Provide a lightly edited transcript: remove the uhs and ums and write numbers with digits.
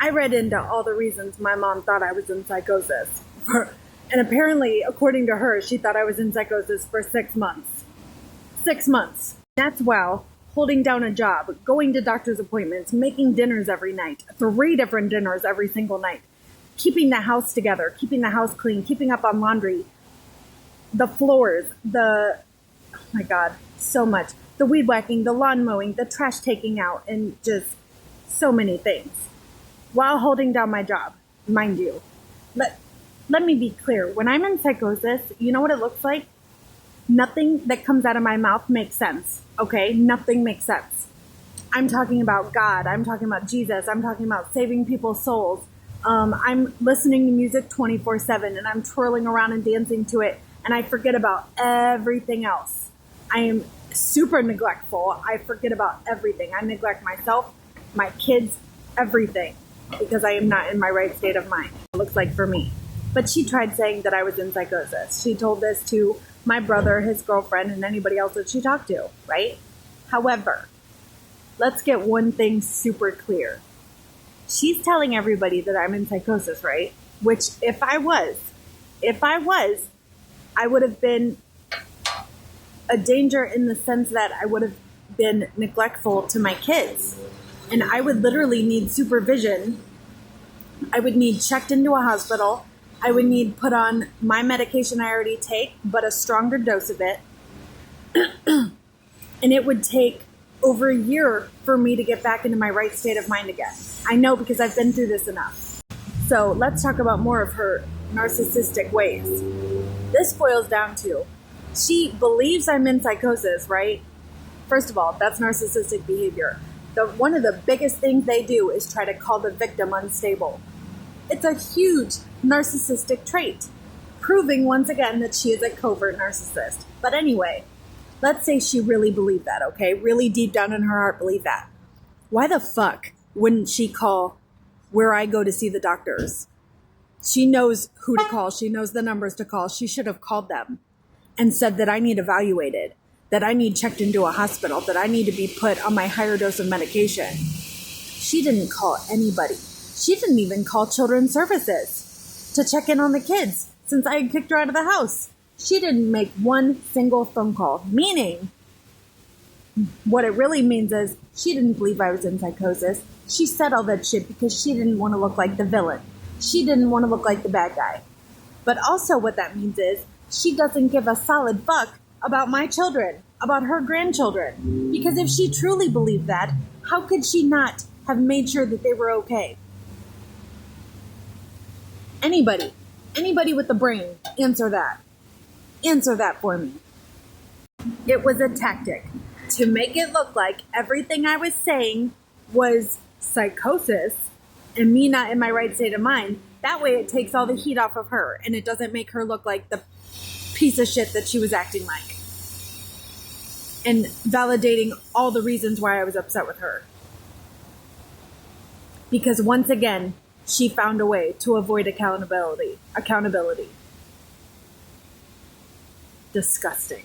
I read into all the reasons my mom thought I was in psychosis. And apparently, according to her, she thought I was in psychosis for 6 months. 6 months. That's while holding down a job, going to doctor's appointments, making dinners every night, 3 different dinners every single night, keeping the house together, keeping the house clean, keeping up on laundry, the floors, oh my God, so much. The weed whacking, the lawn mowing, the trash taking out, and just so many things. While holding down my job, mind you. Let me be clear. When I'm in psychosis, you know what it looks like? Nothing that comes out of my mouth makes sense, okay? Nothing makes sense. I'm talking about God. I'm talking about Jesus. I'm talking about saving people's souls. I'm listening to music 24/7, and I'm twirling around and dancing to it, and I forget about everything else. I am super neglectful. I forget about everything. I neglect myself, my kids, everything, because I am not in my right state of mind, it looks like for me. But she tried saying that I was in psychosis. She told this to my brother, his girlfriend, and anybody else that she talked to, right? However, let's get one thing super clear. She's telling everybody that I'm in psychosis, right? Which if I was, I would have been a danger in the sense that I would have been neglectful to my kids. And I would literally need supervision. I would need checked into a hospital. I would need put on my medication I already take, but a stronger dose of it. And it would take over a year for me to get back into my right state of mind again. I know because I've been through this enough. So let's talk about more of her narcissistic ways. This boils down to, she believes I'm in psychosis, right? First of all, that's narcissistic behavior. One of the biggest things they do is try to call the victim unstable. It's a huge narcissistic trait, proving once again that she is a covert narcissist. But anyway, let's say she really believed that, okay? Really deep down in her heart believed that. Why the fuck wouldn't she call where I go to see the doctors? She knows who to call. She knows the numbers to call. She should have called them and said that I need evaluated, that I need checked into a hospital, that I need to be put on my higher dose of medication. She didn't call anybody. She didn't even call children's services to check in on the kids since I had kicked her out of the house. She didn't make one single phone call, meaning what it really means is she didn't believe I was in psychosis. She said all that shit because she didn't want to look like the villain. She didn't want to look like the bad guy. But also what that means is she doesn't give a solid fuck about my children, about her grandchildren. Because if she truly believed that, how could she not have made sure that they were okay? Anybody with a brain, answer that. Answer that for me. It was a tactic to make it look like everything I was saying was psychosis and me not in my right state of mind. That way it takes all the heat off of her and it doesn't make her look like the piece of shit that she was acting like. And validating all the reasons why I was upset with her. Because once again, she found a way to avoid accountability. Disgusting.